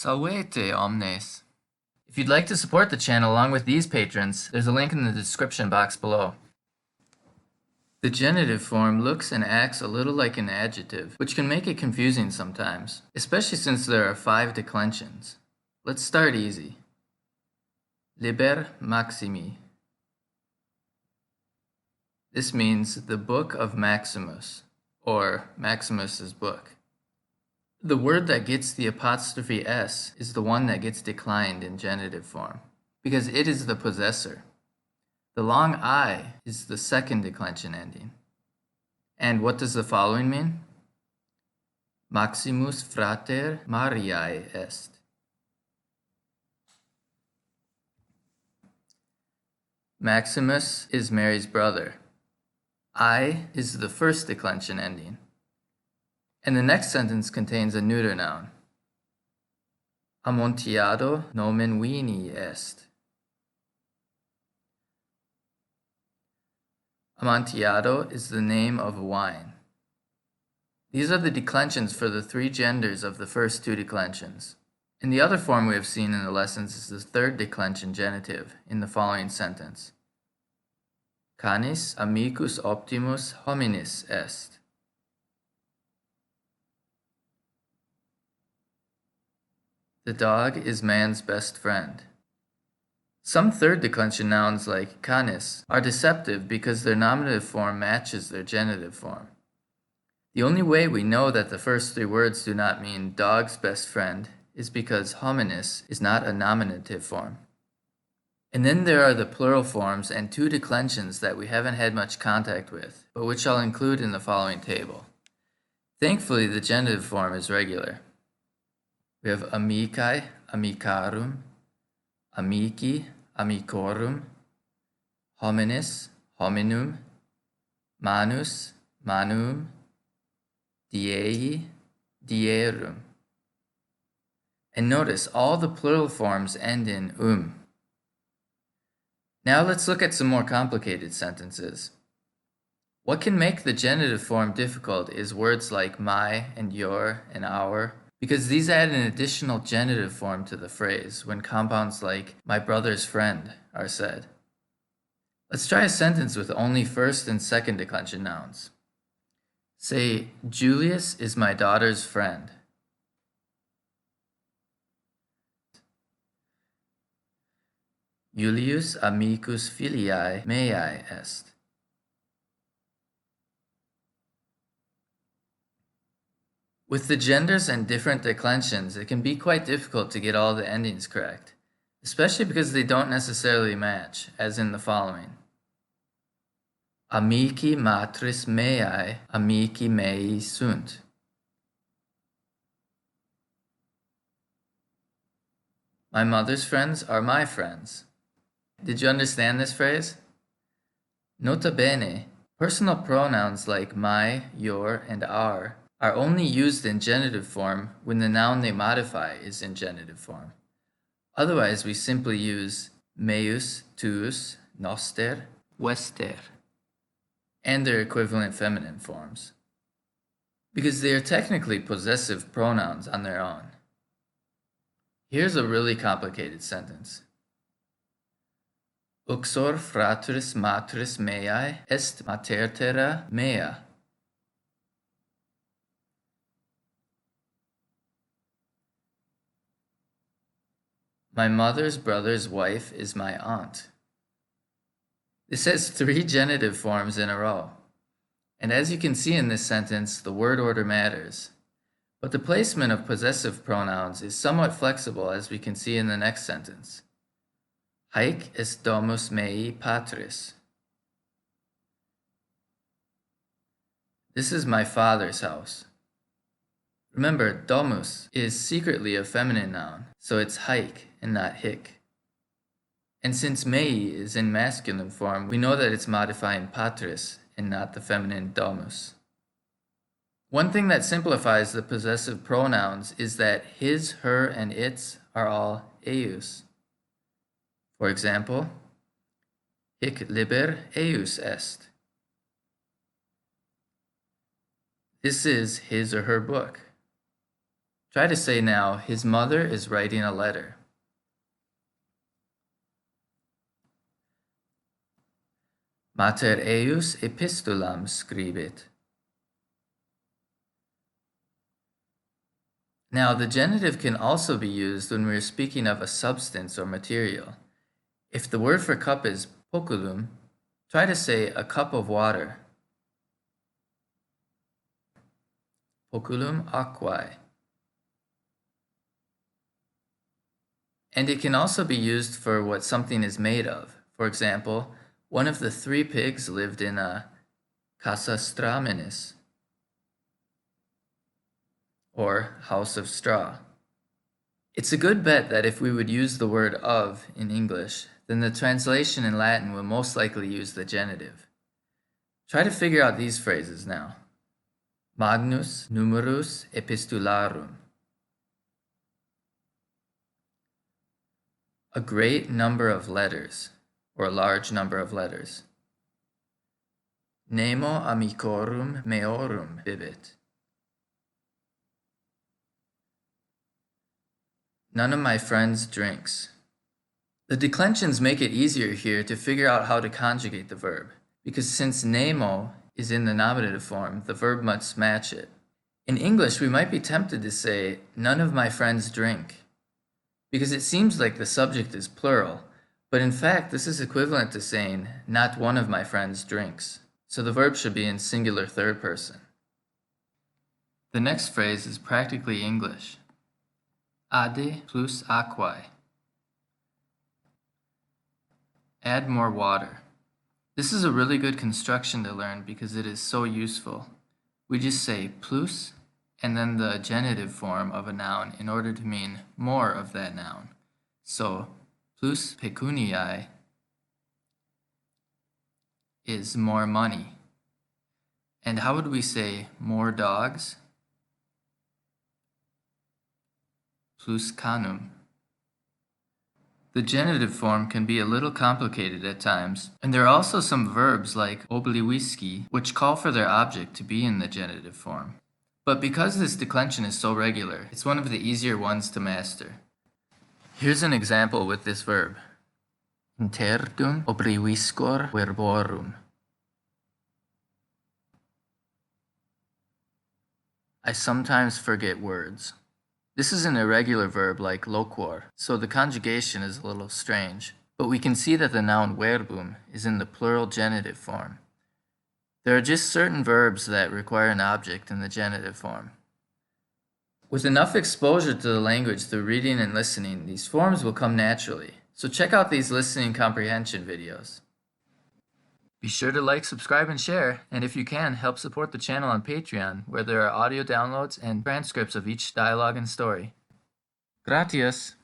Salvete omnes. If you'd like to support the channel along with these patrons, there's a link in the description box below. The genitive form looks and acts a little like an adjective, which can make it confusing sometimes, especially since there are 5 declensions. Let's start easy. Liber Maximī. This means the book of Maximus, or Maximus's book. The word that gets the apostrophe s is the one that gets declined in genitive form, because it is the possessor. The long I is the second declension ending. And what does the following mean? Maximus frāter Marīae est. Maximus is Mary's brother. I is the first declension ending. And the next sentence contains a neuter noun. Amontillado nomen vini est. Amontillado is the name of wine. These are the declensions for the 3 genders of the first 2 declensions. And the other form we have seen in the lessons is the third declension genitive in the following sentence. Canis amīcus optimus hominis est. The dog is man's best friend. Some third declension nouns like Canis are deceptive because their nominative form matches their genitive form. The only way we know that the first 3 words do not mean dog's best friend is because hominis is not a nominative form. And then there are the plural forms and 2 declensions that we haven't had much contact with, but which I'll include in the following table. Thankfully, the genitive form is regular. We have amīcai, amīcarum, amīci, amīcorum, hominis, hominum, manus, manum, diei, dierum. And notice all the plural forms end in . Now let's look at some more complicated sentences. What can make the genitive form difficult is words like my and your and our, because these add an additional genitive form to the phrase when compounds like my brother's friend are said. Let's try a sentence with only first and second declension nouns. Say, Julius is my daughter's friend. Julius amicus filiae meae est. With the genders and different declensions, it can be quite difficult to get all the endings correct, especially because they don't necessarily match, as in the following. Amici matris meae, amici mei sunt. My mother's friends are my friends. Did you understand this phrase? Nota bene, personal pronouns like my, your, and our are only used in genitive form when the noun they modify is in genitive form. Otherwise, we simply use meus, tuus, noster, vester, and their equivalent feminine forms, because they are technically possessive pronouns on their own. Here's a really complicated sentence. Uxor frāteris matris meae est matertera mea. My mother's brother's wife is my aunt. This has 3 genitive forms in a row. And as you can see in this sentence, the word order matters. But the placement of possessive pronouns is somewhat flexible, as we can see in the next sentence. Haec est domus mei patris. This is my father's house. Remember, domus is secretly a feminine noun, so it's haec and not hic. And since mei is in masculine form, we know that it's modifying patris and not the feminine domus. One thing that simplifies the possessive pronouns is that his, her, and its are all eius. For example, hic liber eius est. This is his or her book. Try to say now, his mother is writing a letter. Mater eius epistulārum scribit. Now, the genitive can also be used when we're speaking of a substance or material. If the word for cup is poculum, try to say a cup of water. Poculum aquae. And it can also be used for what something is made of. For example, one of the 3 pigs lived in a casa stramenis, or house of straw. It's a good bet that if we would use the word of in English, then the translation in Latin will most likely use the genitive. Try to figure out these phrases now. Magnus, numerus, epistulārum. A great number of letters, or a large number of letters. Nemo amicorum meorum bibit. None of my friends drinks. The declensions make it easier here to figure out how to conjugate the verb, because since nemo is in the nominative form, the verb must match it. In English, we might be tempted to say, none of my friends drink, because it seems like the subject is plural, but in fact, this is equivalent to saying, not one of my friends drinks. So the verb should be in singular third person. The next phrase is practically English. Ade plus aquae. Add more water. This is a really good construction to learn because it is so useful. We just say plus and then the genitive form of a noun in order to mean more of that noun. So plus pecuniae is more money. And how would we say more dogs? Plus canum. The genitive form can be a little complicated at times, and there are also some verbs like oblivisci which call for their object to be in the genitive form. But because this declension is so regular, it's one of the easier ones to master. Here's an example with this verb. Interdum obliviscor verborum. I sometimes forget words. This is an irregular verb like loquor, so the conjugation is a little strange, but we can see that the noun verbum is in the plural genitive form. There are just certain verbs that require an object in the genitive form. With enough exposure to the language through reading and listening, these forms will come naturally, so check out these listening comprehension videos. Be sure to like, subscribe, and share, and if you can, help support the channel on Patreon, where there are audio downloads and transcripts of each dialogue and story. Gratias!